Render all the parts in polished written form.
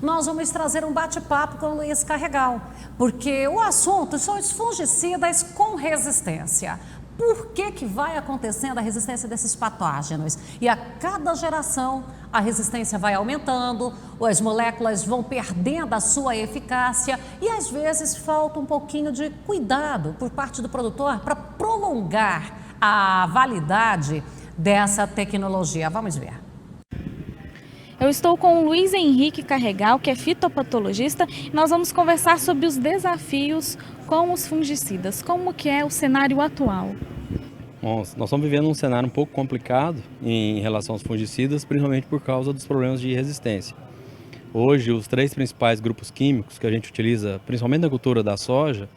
Nós vamos trazer um bate-papo com o Luiz Carregal, porque o assunto são os fungicidas com resistência. Por que vai acontecendo a resistência desses patógenos? E a cada geração a resistência vai aumentando, as moléculas vão perdendo a sua eficácia e às vezes falta um pouquinho de cuidado por parte do produtor para prolongar a validade dessa tecnologia. Vamos ver. Eu estou com o Luiz Henrique Carregal, que é fitopatologista, e nós vamos conversar sobre os desafios com os fungicidas. Como que é o cenário atual? Bom, nós estamos vivendo um cenário um pouco complicado em relação aos fungicidas, principalmente por causa dos problemas de resistência. Hoje, os 3 principais grupos químicos que a gente utiliza, principalmente na cultura da soja,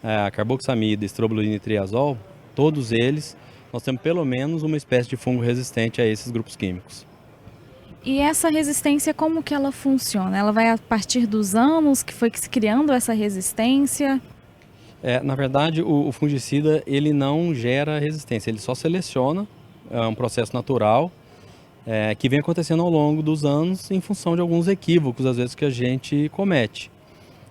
a carboxamida, estrobilurina e triazol, todos eles, nós temos pelo menos uma espécie de fungo resistente a esses grupos químicos. E essa resistência, como que ela funciona? Ela vai a partir dos anos que foi se criando essa resistência? Na verdade, o fungicida ele não gera resistência, ele só seleciona, é um processo natural que vem acontecendo ao longo dos anos em função de alguns equívocos, às vezes, que a gente comete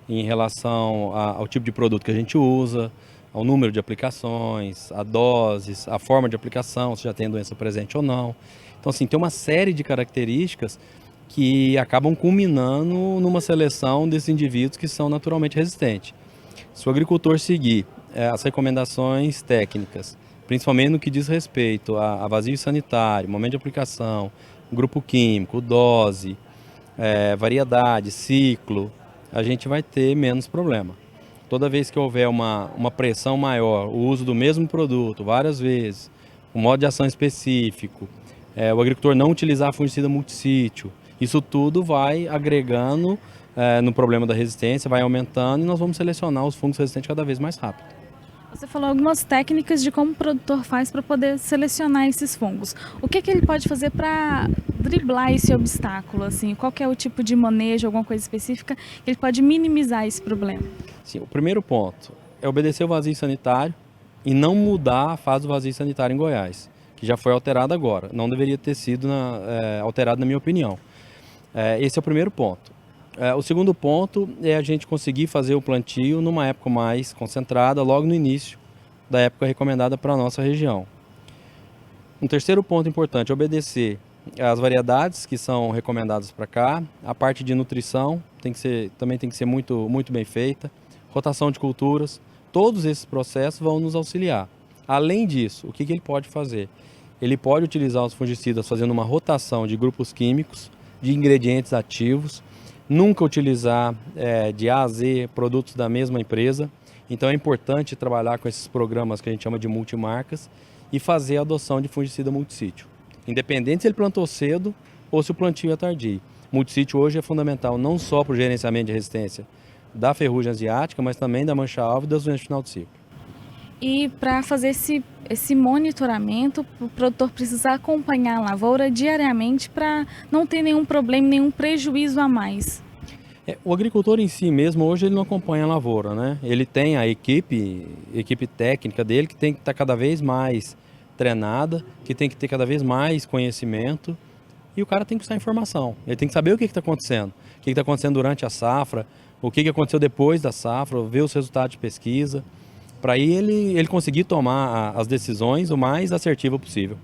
em relação ao tipo de produto que a gente usa, ao número de aplicações, a doses, a forma de aplicação, se já tem doença presente ou não. Então, assim, tem uma série de características que acabam culminando numa seleção desses indivíduos que são naturalmente resistentes. Se o agricultor seguir as recomendações técnicas, principalmente no que diz respeito a vazio sanitário, momento de aplicação, grupo químico, dose, variedade, ciclo, a gente vai ter menos problema. Toda vez que houver uma pressão maior, o uso do mesmo produto várias vezes, um modo de ação específico, o agricultor não utilizar fungicida multissítio, isso tudo vai agregando no problema da resistência, vai aumentando e nós vamos selecionar os fungos resistentes cada vez mais rápido. Você falou algumas técnicas de como o produtor faz para poder selecionar esses fungos. O que ele pode fazer para driblar esse obstáculo? Assim? Qual que é o tipo de manejo, alguma coisa específica que ele pode minimizar esse problema? Sim, o primeiro ponto é obedecer o vazio sanitário e não mudar a fase do vazio sanitário em Goiás, que já foi alterado agora. Não deveria ter sido alterado, na minha opinião. Esse é o primeiro ponto. O segundo ponto é a gente conseguir fazer o plantio numa época mais concentrada, logo no início da época recomendada para a nossa região. Um terceiro ponto importante é obedecer as variedades que são recomendadas para cá. A parte de nutrição também tem que ser muito, muito bem feita. Rotação de culturas, todos esses processos vão nos auxiliar. Além disso, o que ele pode fazer? Ele pode utilizar os fungicidas fazendo uma rotação de grupos químicos, de ingredientes ativos, nunca utilizar de A a Z produtos da mesma empresa. Então é importante trabalhar com esses programas que a gente chama de multimarcas e fazer a adoção de fungicida multissítio. Independente se ele plantou cedo ou se o plantio é tardio. Multissítio hoje é fundamental não só para o gerenciamento de resistência da ferrugem asiática, mas também da mancha-alvo e das doenças de final de ciclo. E para fazer esse monitoramento, o produtor precisa acompanhar a lavoura diariamente para não ter nenhum problema, nenhum prejuízo a mais. O agricultor em si mesmo, hoje ele não acompanha a lavoura, né? Ele tem a equipe técnica dele que tem que estar cada vez mais treinada, que tem que ter cada vez mais conhecimento e o cara tem que usar informação. Ele tem que saber o que está acontecendo, o que está acontecendo durante a safra, o que aconteceu depois da safra, ver os resultados de pesquisa, para aí ele conseguir tomar as decisões o mais assertivo possível.